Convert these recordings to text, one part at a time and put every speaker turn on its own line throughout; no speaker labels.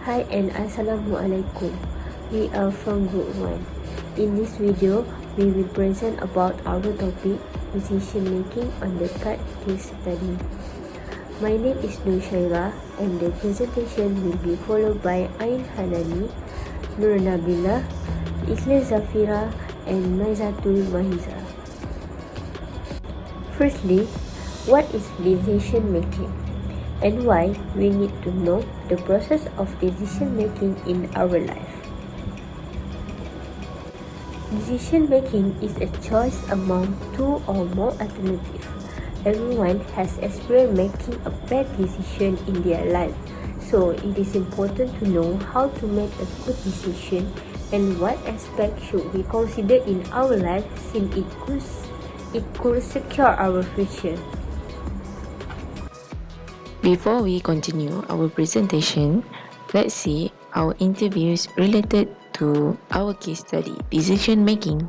Hi and Assalamualaikum. We are from Group 1. In this video, we will present about our topic, decision making on the card case study. My name is Nur Shaira and the presentation will be followed by Ain Hanani, Nur Nabila, Ikhlas Zafira and Maizatul Mahiza. Firstly, what is decision making? And why we need to know the process of decision making in our life. Decision making is a choice among two or more alternatives. Everyone has experienced making a bad decision in their life, so it is important to know how to make a good decision and what aspects should we consider in our life since it could secure our future.
Before we continue our presentation, let's see our interviews related to our case study, decision making.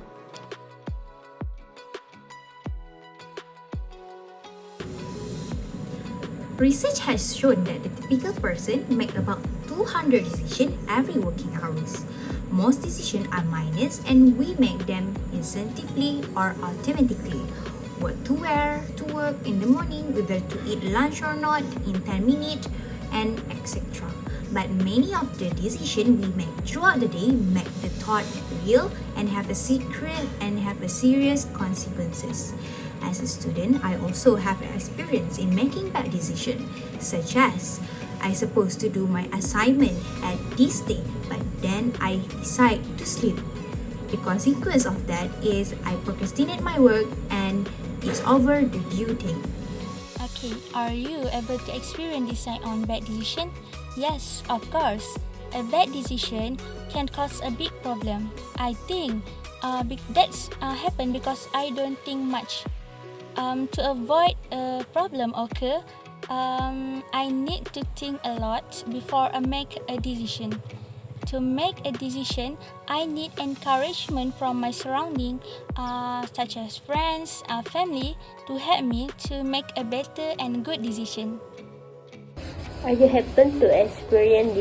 Research has shown that the typical person makes about 200 decisions every working hours. Most decisions are minor and we make them instinctively or automatically. What to wear to work in the morning, whether to eat lunch or not in 10 minutes, and etc. But many of the decisions we make throughout the day make the thought real and have a serious consequences. As a student, I also have experience in making bad decisions, such as I supposed to do my assignment at this day, but then I decide to sleep. The consequence of that is I procrastinate my work and it's over the due date.
Okay, are you able to experience this sign on bad decision? Yes, of course. A bad decision can cause a big problem. I think that's happen because I don't think much. To avoid a problem occur, I need to think a lot before I make a decision. To make a decision, I need encouragement from my surrounding, such as friends, family, to help me to make a better and good decision.
Are you happen to experience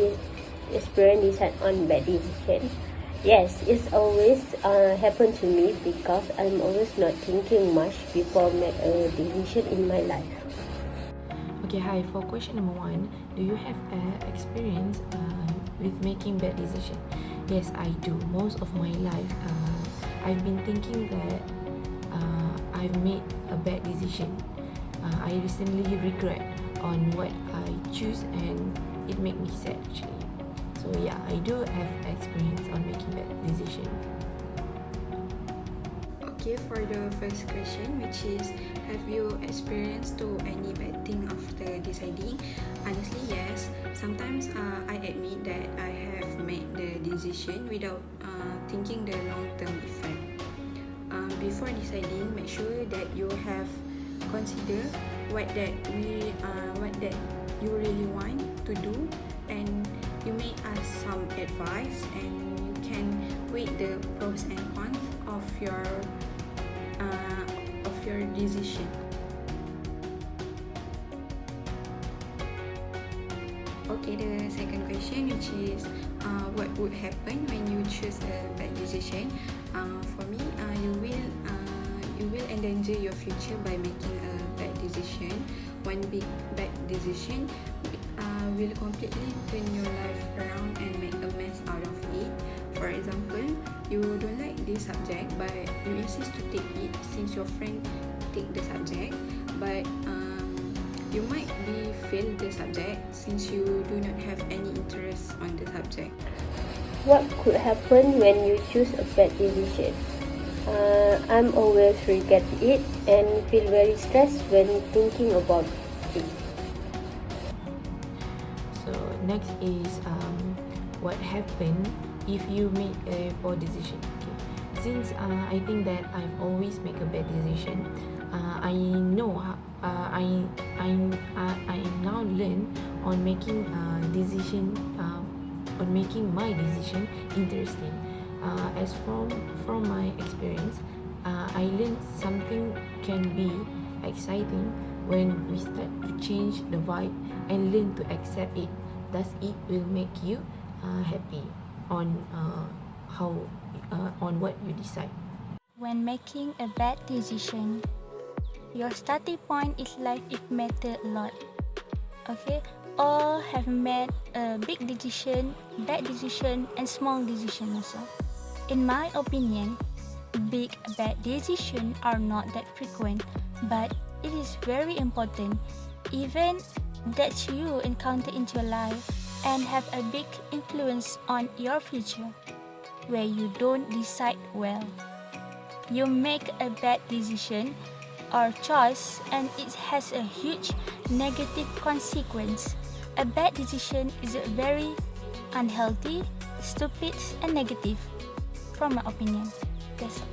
this on bad decision? Yes, it's always happen to me because I'm always not thinking much before make a decision in my life.
Okay, hi. For question number 1, do you have experience with making bad decision? Yes, I do. Most of my life, I've been thinking that I've made a bad decision. I recently regret on what I choose and it made me sad actually. So yeah, I do have experience on making bad decision.
Okay, for the first question, which is, have you experienced to any bad thing after deciding? Honestly, yes. Sometimes I admit that I have made the decision without thinking the long-term effect. Before deciding, make sure that you have consider what that you really want to do, and you may ask some advice, and you can weigh the pros and cons of your decision. Okay, the second question, which is what would happen when you choose a bad decision? For me, you will endanger your future by making a bad decision. One big bad decision will completely turn your life around and make a mess out of it. For example, you don't like this subject but you insist to take it since your friend take the subject, but you might be fail the subject since you do not have any interest on the subject.
What could happen when you choose a bad decision? I'm always regret it and feel very stressed when thinking about it.
So next is what happened if you make a poor decision. Okay. Since I think that I've always make a bad decision, I know I now learn on making decision on making my decision interesting. As from my experience, I learned something can be exciting when we start to change the vibe and learn to accept it thus it will make you happy on on what you decide.
When making a bad decision, your starting point is like it matters a lot. Okay, all have made a big decision, bad decision, and small decision also. In my opinion, big bad decisions are not that frequent, but it is very important. Even that you encounter into your life and have a big influence on your future, where you don't decide well. You make a bad decision or choice and it has a huge negative consequence. A bad decision is very unhealthy, stupid, and negative, from my opinion. That's all.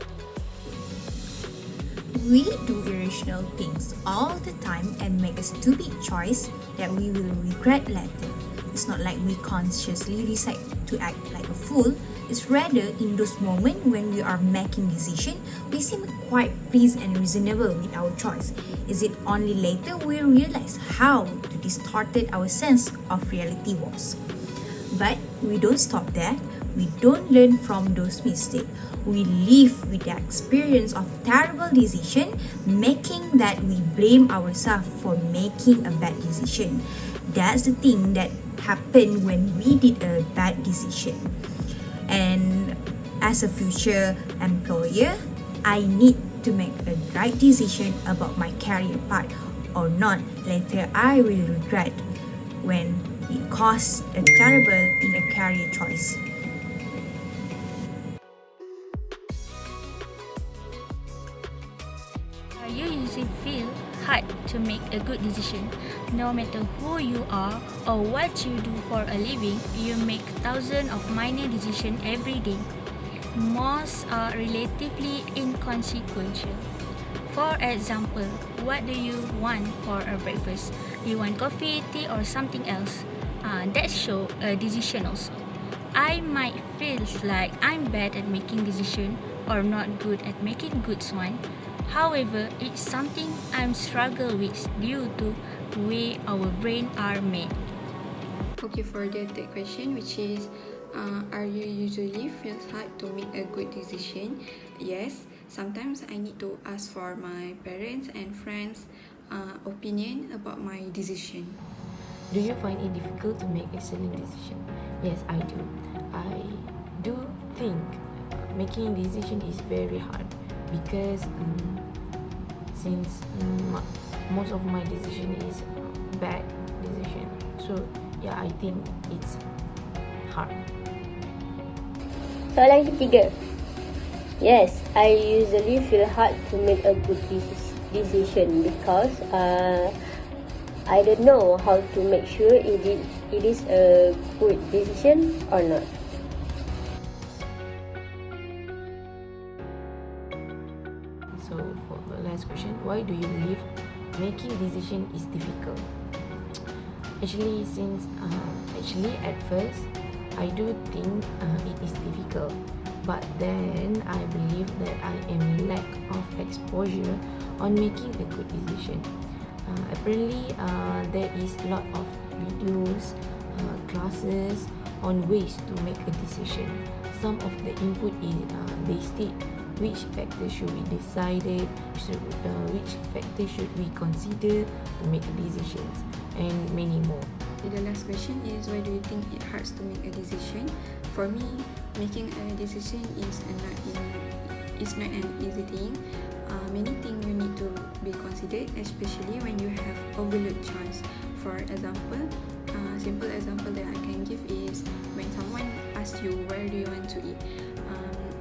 We do irrational things all the time and make a stupid choice that we will regret later. It's not like we consciously decide to act like a fool. It's rather in those moments when we are making decision, we seem quite pleased and reasonable with our choice. Is it only later we realize how distorted our sense of reality was? But we don't stop there. We don't learn from those mistakes. We live with the experience of terrible decision, making that we blame ourselves for making a bad decision. That's the thing that happened when we did a bad decision. And as a future employer, I need to make a right decision about my career path or not. Later, I will regret when it caused a terrible in a career choice.
You usually feel hard to make a good decision. No matter who you are or what you do for a living, you make thousands of minor decisions every day. Most are relatively inconsequential. For example, what do you want for a breakfast? You want coffee, tea, or something else? That shows a decision also. I might feel like I'm bad at making decisions or not good at making good one. However, it's something I'm struggle with due to the way our brain are made.
Okay, for the third question, which is, are you usually feels hard to make a good decision? Yes, sometimes I need to ask for my parents and friends' opinion about my decision.
Do you find it difficult to make excellent decision? Yes, I do. I do think making a decision is very hard because since most of my decision is bad decision, so yeah, I think it's hard.
Soalan ketiga. Yes, I usually feel hard to make a good decision because I don't know how to make sure it is a good decision or not.
So for the last question, why do you believe making decision is difficult? Actually, at first, I do think it is difficult, but then I believe that I am lack of exposure on making a good decision. Apparently, there is a lot of videos, classes on ways to make a decision. Some of the input is they state which factors should be decided, which factors should we consider to make decisions, and many more.
The last question is, why do you think it hurts to make a decision? For me, making a decision is not an easy thing. Many things you need to be considered, especially when you have overload choice. For example, simple example that I can give is when someone asks you where do you want to eat.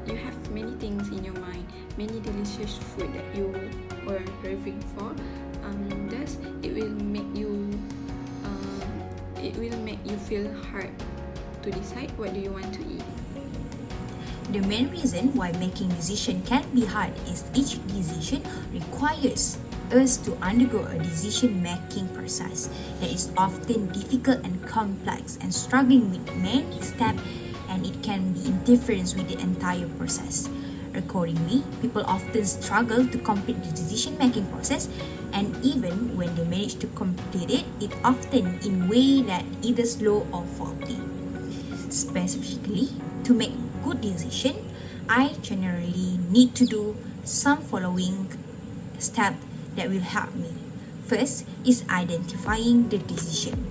You have many things in your mind, many delicious food that you are craving for. Thus, it will make you feel hard to decide what do you want to eat.
The main reason why making decision can be hard is each decision requires us to undergo a decision-making process that is often difficult and complex and struggling with many steps, and it can be interference with the entire process. Accordingly, people often struggle to complete the decision-making process, and even when they manage to complete it, it often in way that either slow or faulty. Specifically, to make good decision, I generally need to do some following steps that will help me. First is identifying the decision.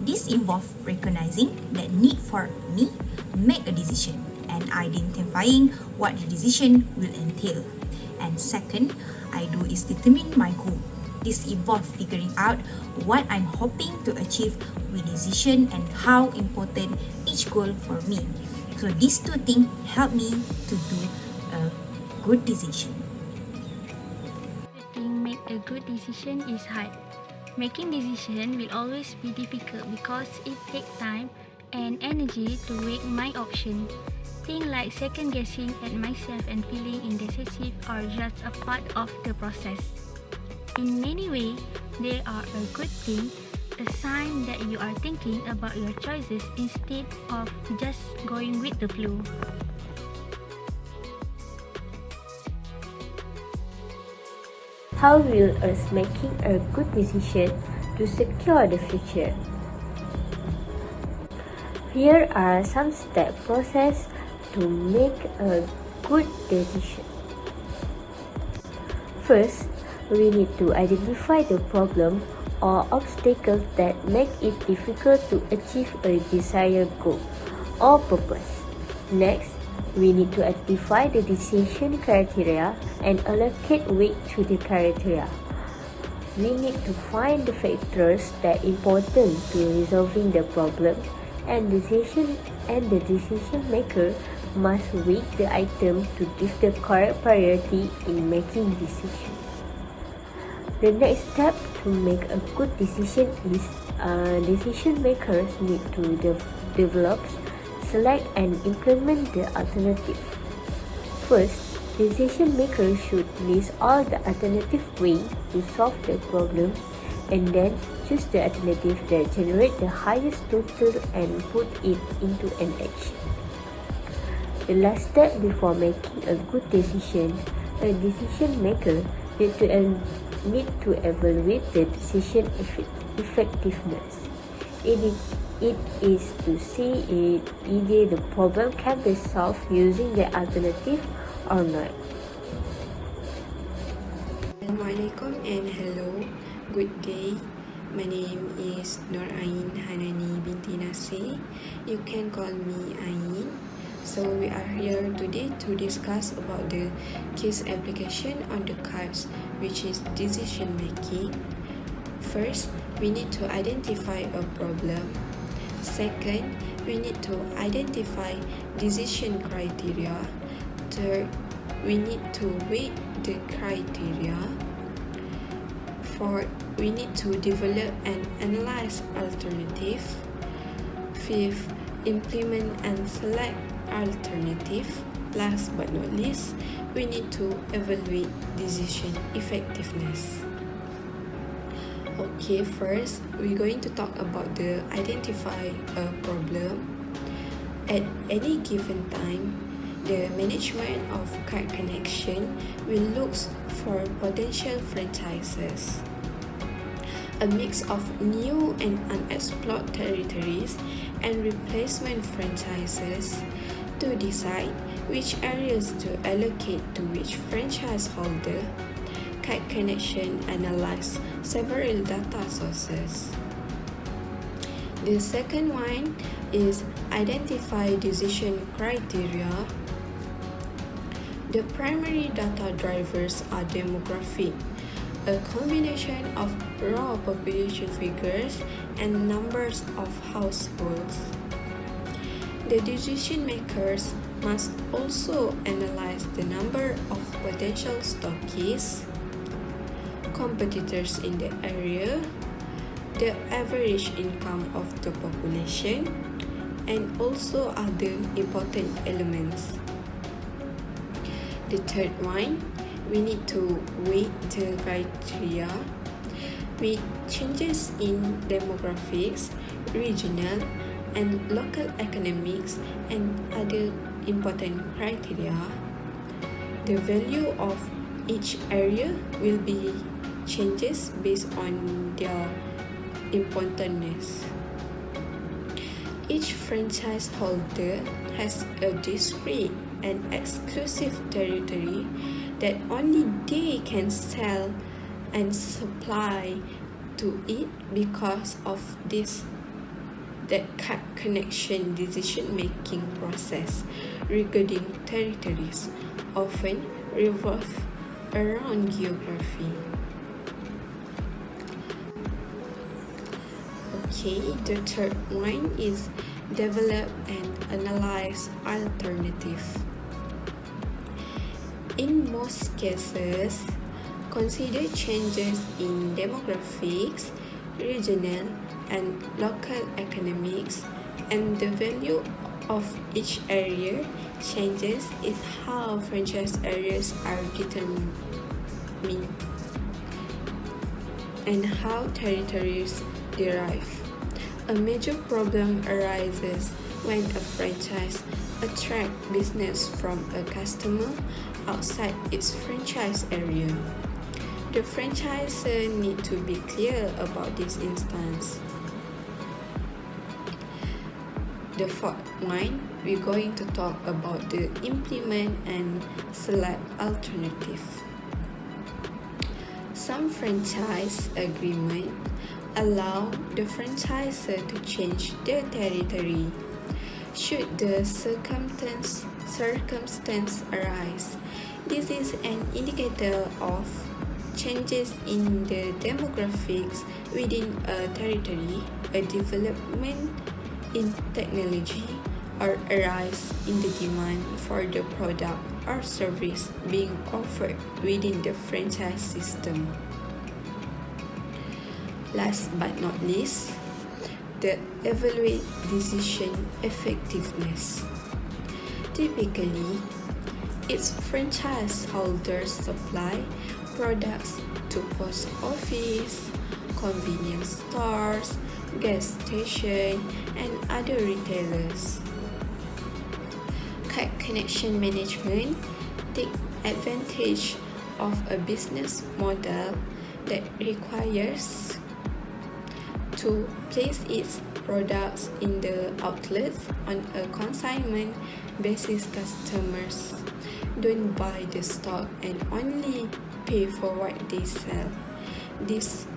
This involves recognizing the need for me to make a decision and identifying what the decision will entail. And second, I do is determine my goal. This involves figuring out what I'm hoping to achieve with decision and how important each goal for me. So these two things help me to do a good decision.
Make a good decision is hard. Making decision will always be difficult because it takes time and energy to weigh my option. Things like second guessing at myself and feeling indecisive are just a part of the process. In many ways, they are a good thing, a sign that you are thinking about your choices instead of just going with the flow.
How will us making a good decision to secure the future? Here are some step process to make a good decision. First, we need to identify the problem or obstacles that make it difficult to achieve a desired goal or purpose. Next, we need to identify the decision criteria and allocate weight to the criteria. We need to find the factors that are important to resolving the problem, and the decision maker must weigh the item to give the correct priority in making decision. The next step to make a good decision is decision makers need to develop, select and implement the alternative. First, decision makers should list all the alternative ways to solve the problem and then choose the alternative that generate the highest total and put it into an action. The last step before making a good decision, a decision maker need to evaluate the decision effectiveness. It is to see if either the problem can be solved using the alternative or not.
Assalamualaikum and hello, good day. My name is Nur Ain Hanani binti Nasir. You can call me Ain. So we are here today to discuss about the case application on the cards, which is decision making. First, we need to identify a problem. Second, we need to identify decision criteria. Third, we need to weigh the criteria. Fourth, we need to develop and analyze alternative. Fifth, implement and select alternative. Last but not least, we need to evaluate decision effectiveness. Okay, first, we're going to talk about the identify a problem. At any given time, the management of card connection will look for potential franchises. A mix of new and unexplored territories and replacement franchises to decide which areas to allocate to which franchise holder. Card connection analyze several data sources. The second one is identify decision criteria. The primary data drivers are demographic, a combination of raw population figures and numbers of households. The decision makers must also analyze the number of potential stockists, competitors in the area, the average income of the population, and also other important elements. The third one, we need to weigh the criteria with changes in demographics, regional and local economics, and other important criteria. The value of each area will be changes based on their importance. Each franchise holder has a discrete and exclusive territory that only they can sell and supply to it because of this that connection decision-making process regarding territories often revolve around geography. Okay, the third one is develop and analyze alternative. In most cases, consider changes in demographics, regional and local economics, and the value of each area changes is how franchise areas are determined and how territories derive. A major problem arises when a franchise attracts business from a customer outside its franchise area. The franchisor need to be clear about this instance. The fourth one, we're going to talk about the implement and select alternative. Some franchise agreement allow the franchisor to change their territory should the circumstance arise. This is an indicator of changes in the demographics within a territory, a development in technology, or a rise in the demand for the product or service being offered within the franchise system. Last but not least, the evaluate decision effectiveness. Typically, its franchise holders supply products to post office, convenience stores, gas station, and other retailers. Connection management take advantage of a business model that requires to place its products in the outlets on a consignment basis. Customers don't buy the stock and only pay for what they sell. This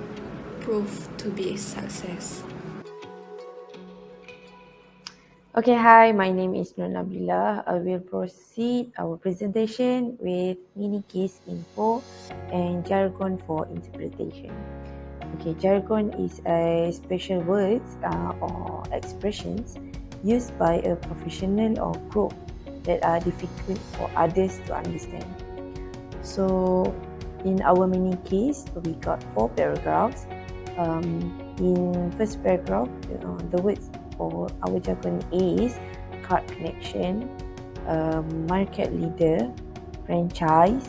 proved to be a success.
Okay, hi, my name is Nur Nabila. I will proceed our presentation with mini case info and jargon for interpretation. Okay, jargon is a special words or expressions used by a professional or group that are difficult for others to understand. So, in our mini case, we got 4 paragraphs. In first paragraph, the words for our jargon is card connection, market leader, franchise,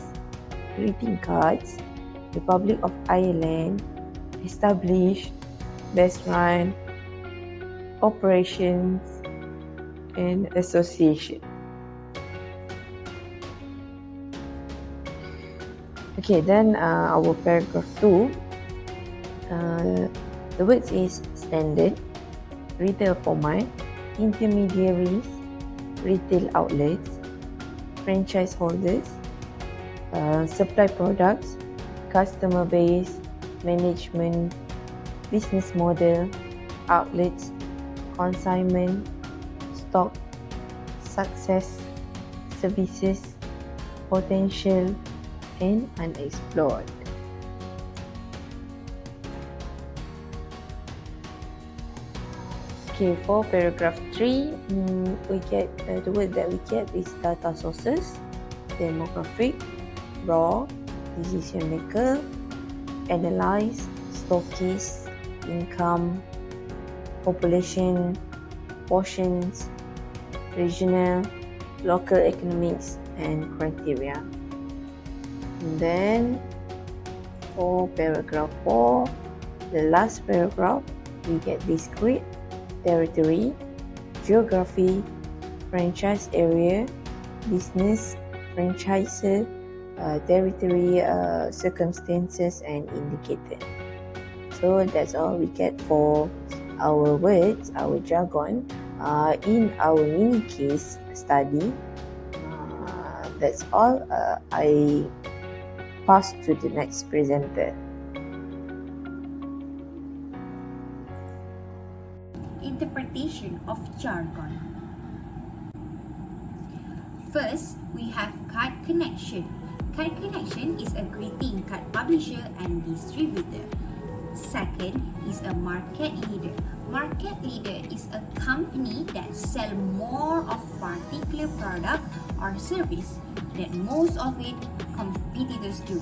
greeting cards, Republic of Ireland, established, best run, operations, and association. Okay, then our paragraph 2, the words is standard, retail format, intermediaries, retail outlets, franchise holders, supply products, customer base, management, business model, outlets, consignment, stock, success, services, potential, and unexplored. Okay, for paragraph 3, we get the word that we get is data sources, demographic, raw, decision maker, analyze, stockist, income, population, portions, regional, local economics, and criteria. And then for paragraph 4, the last paragraph, we get discrete, territory, geography, franchise area, business,
franchisor, territory, circumstances, and indicator. So that's all we get for our words, our jargon, in our mini case study. That's all. I pass to the next presenter.
Interpretation of jargon. First, we have card connection. Card connection is a greeting card publisher and distributor. Second is a market leader. Market leader is a company that sells more of particular product or service than most of its competitors do.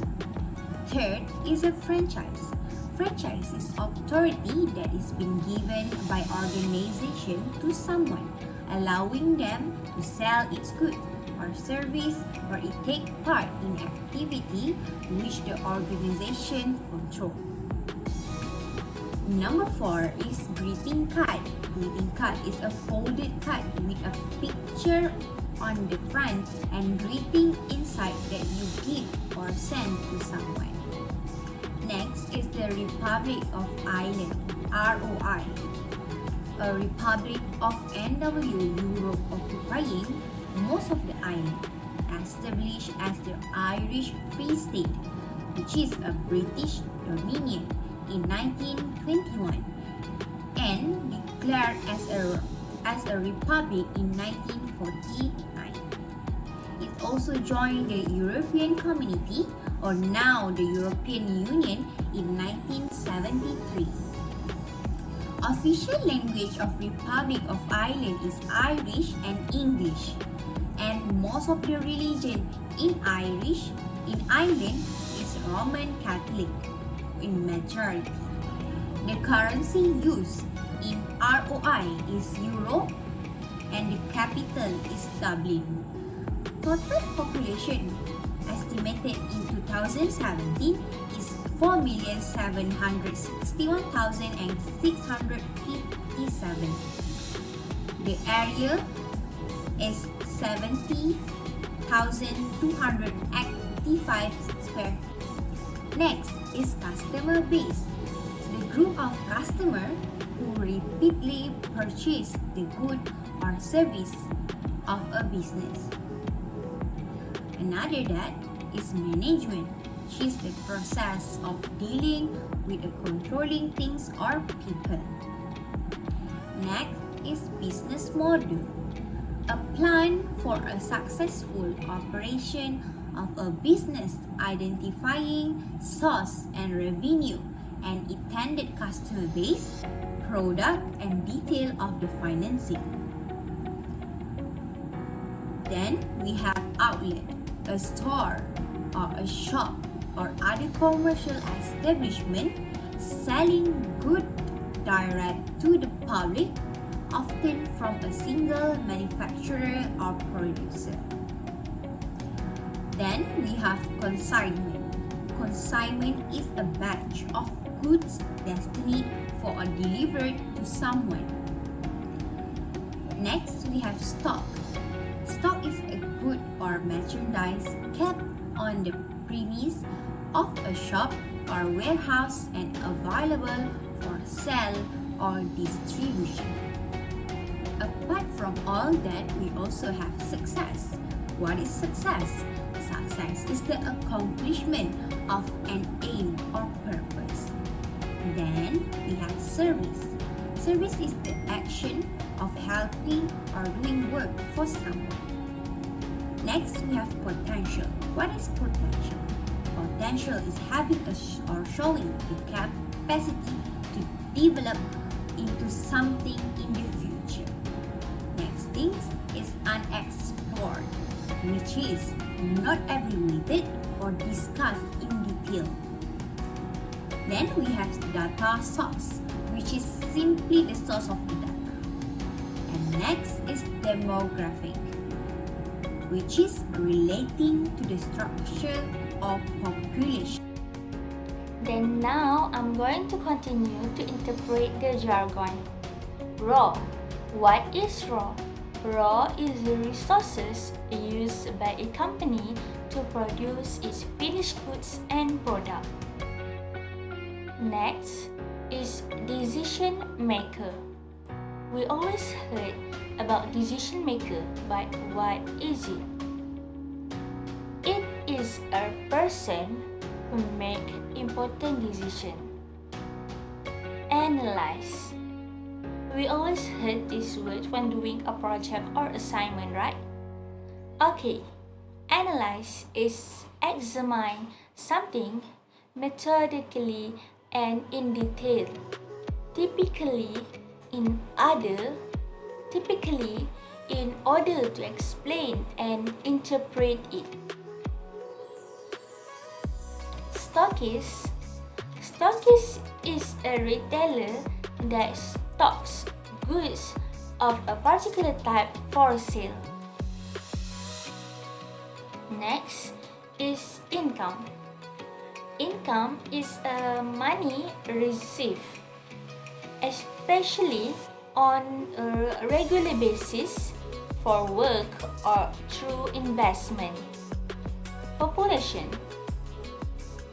Third is a franchise. Franchise is authority that is being given by organization to someone, allowing them to sell its goods or service or it take part in activity which the organization control. Number 4 is greeting card. Greeting card is a folded card with a picture on the front and greeting inside that you give or send to someone. Next is the Republic of Ireland, ROI. A Republic of NW Europe occupying most of the island, established as the Irish Free State, which is a British dominion in 1921 and declared as a republic in 1949. It also joined the European Community, or now the European Union, in 1973. Official language of Republic of Ireland is Irish and English, and most of the religion in Ireland is Roman Catholic in majority. The currency used in ROI is Euro and the capital is Dublin. Total population estimated in 2017 is 4,761,657. The area is 70,285 square. Next is customer base. The group of customers who repeatedly purchase the good or service of a business. Another that is management, which is the process of dealing with the controlling things or people. Next is business model, a plan for a successful operation of a business, identifying source and revenue and intended customer base, product and detail of the financing. Then we have outlet, a store or a shop or other commercial establishment selling goods direct to the public, often from a single manufacturer or producer. Then we have consignment. Consignment is a batch of goods destined for a delivery to someone. Next, we have stock. Stock is a good or merchandise kept on the premise of a shop or warehouse and available for sale or distribution. Apart from all that, we also have success. What is success? Success is the accomplishment of an aim or purpose. Then we have service. Service is the action of helping or doing work for someone. Next, we have potential. What is potential? Potential is having or showing the capacity to develop into something in the future. Next thing is unexplored, which is not evaluated or discussed in detail. Then we have data source, which is simply the source of the data. And next is demographic, which is relating to the structure of population.
Then now I'm going to continue to interpret the jargon. Raw. What is raw? Raw is the resources used by a company to produce its finished goods and product. Next is decision maker. We always heard about decision maker, but what is it? It is a person who make important decision. Analyze. We always heard this word when doing a project or assignment, right? Okay, analyze is examine something methodically and in detail, typically in order to explain and interpret it. Stockist is a retailer that stocks goods of a particular type for sale. Next is income. Income is money received, especially on a regular basis for work or through investment. Population.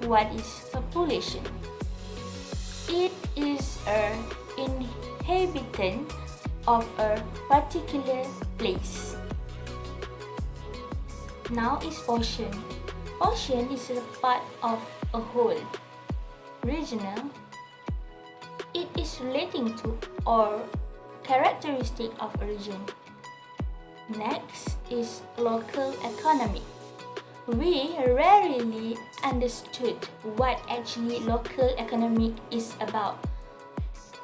What is population? It is an inhabitant of a particular place. Now is portion. Portion is a part of a whole. Regional. It is relating to or characteristic of a region. Next is local economy. We rarely understood what actually local economic is about.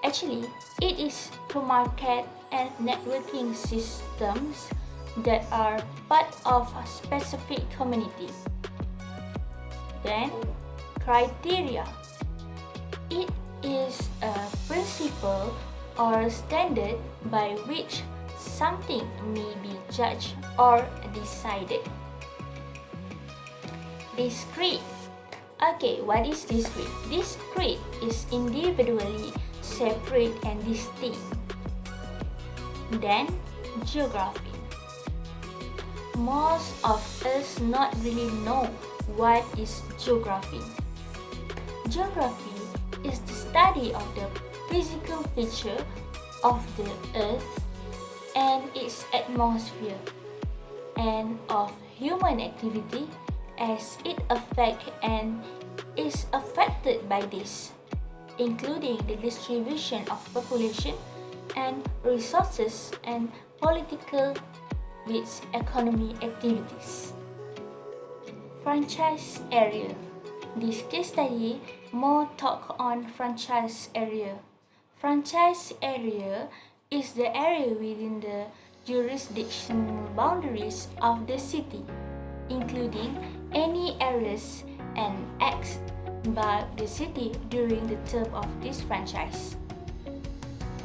Actually, it is to market and networking systems that are part of a specific community. Then, criteria. It is a principle or standard by which something may be judged or decided. Discrete. Okay, what is discrete? Discrete is individually separate and distinct. Then, geography. Most of us not really know what is geography. Geography is the study of the physical feature of the Earth and its atmosphere, and of human activity as it affects and is affected by this, including the distribution of population and resources and political with economy activities. Franchise area. This case study more talk on franchise area. Franchise area is the area within the jurisdiction boundaries of the city, including any areas and acts by the city during the term of this franchise.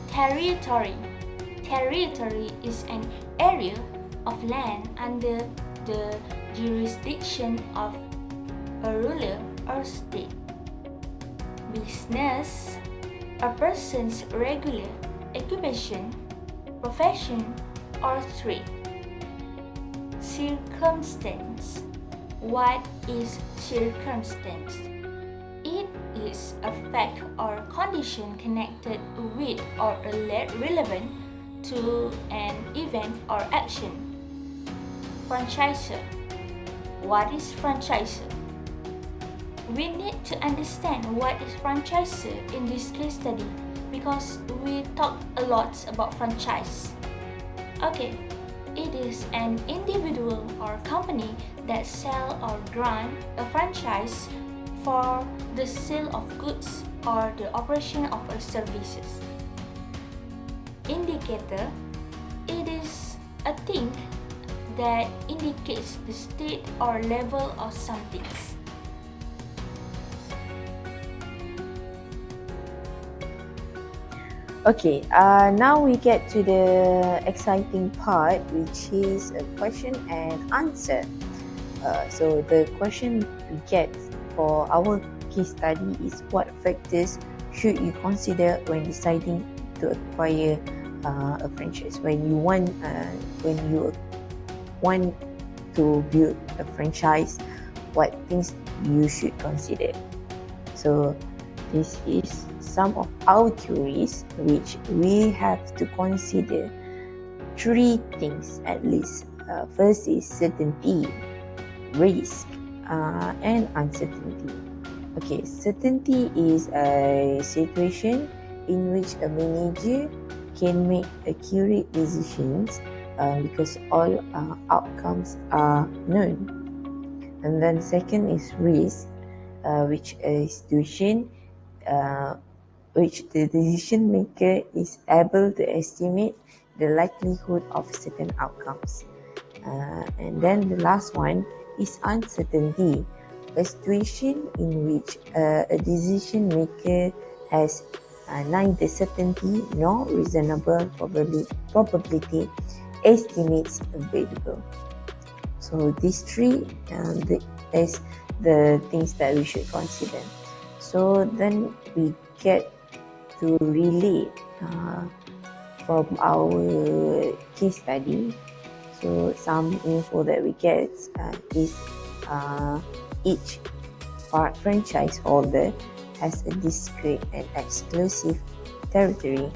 Territory. Territory is an area of land under the jurisdiction of a ruler or state. Business, a person's regular occupation, profession, or trade. Circumstance. What is circumstance? It is a fact or condition connected with or relevant to an event or action. Franchisor. What is franchisor? We need to understand what is franchisor in this case study because we talk a lot about franchise. Okay, it is an individual or company that sell or grant a franchise for the sale of goods or the operation of services. Indicator. It is a thing that indicates the state or level of something.
Okay, now we get to the exciting part, which is a question and answer. So the question we get for our case study is, what factors should you consider when deciding to acquire a franchise. When you want to build a franchise, what things you should consider. So this is some of our theories which we have to consider 3 things at least. First is certainty, risk, and uncertainty. Okay, certainty is a situation in which a manager can make accurate decisions because all outcomes are known. And then second is risk, which a situation which the decision maker is able to estimate the likelihood of certain outcomes. And then the last one is uncertainty, a situation in which a decision maker has neither certainty nor reasonable probability estimates available. So these 3 is the things that we should consider. So then we get to relate from our case study. So some info that we get is each franchise holder has a discrete and exclusive territory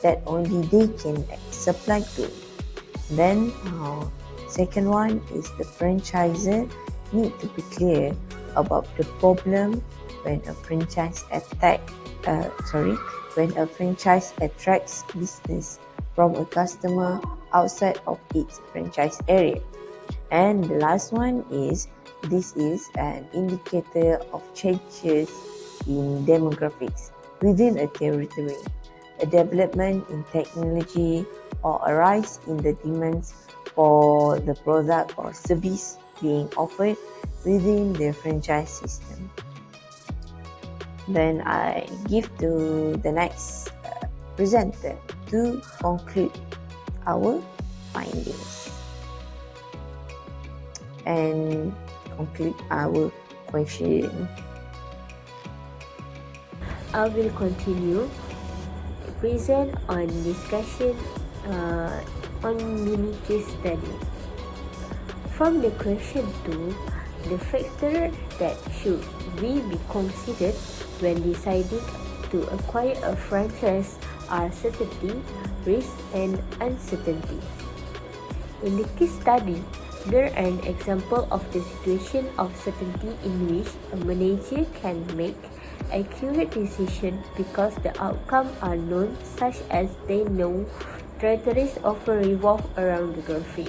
that only they can supply to. Then second one is the franchisor need to be clear about the problem when a franchise attracts business from a customer outside of its franchise area. And the last one is this is an indicator of changes in demographics within a territory, a development in technology, or a rise in the demands for the product or service being offered within the franchise system. Then I give to the next presenter to conclude our findings and conclude our question.
I will continue present on discussion on mini case study. From the question 2, the factor that should be considered when deciding to acquire a franchise are certainty, risk, and uncertainty. In the case study, there are an example of the situation of certainty in which a manager can make accurate decision because the outcome are known, such as they know territories often revolve around geography.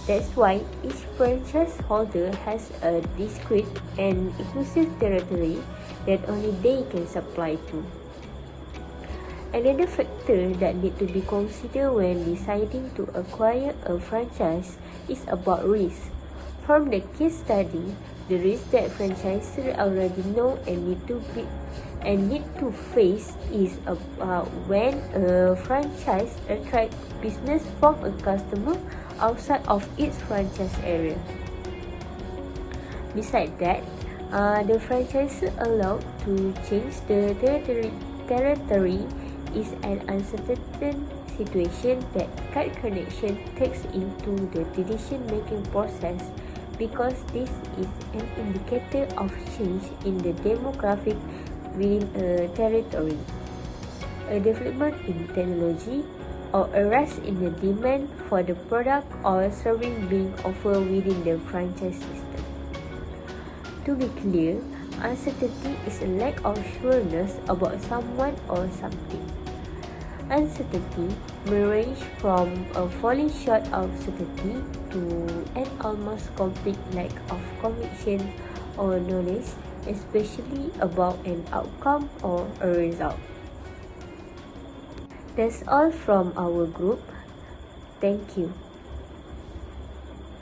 That's why each franchise holder has a discrete and exclusive territory that only they can supply to. Another factor that need to be considered when deciding to acquire a franchise is about risk. From the case study, the risk that franchisors already know and need to face is about when a franchise attracts business from a customer outside of its franchise area. Besides that, the franchisor allowed to change the territory is an uncertain situation that cut connection takes into the decision-making process because this is an indicator of change in the demographic within a territory, a development in technology, or a rise in the demand for the product or service being offered within the franchise system. To be clear, uncertainty is a lack of sureness about someone or something. Uncertainty may range from a falling short of certainty to an almost complete lack of conviction or knowledge, especially about an outcome or a result. That's all from our group. Thank you.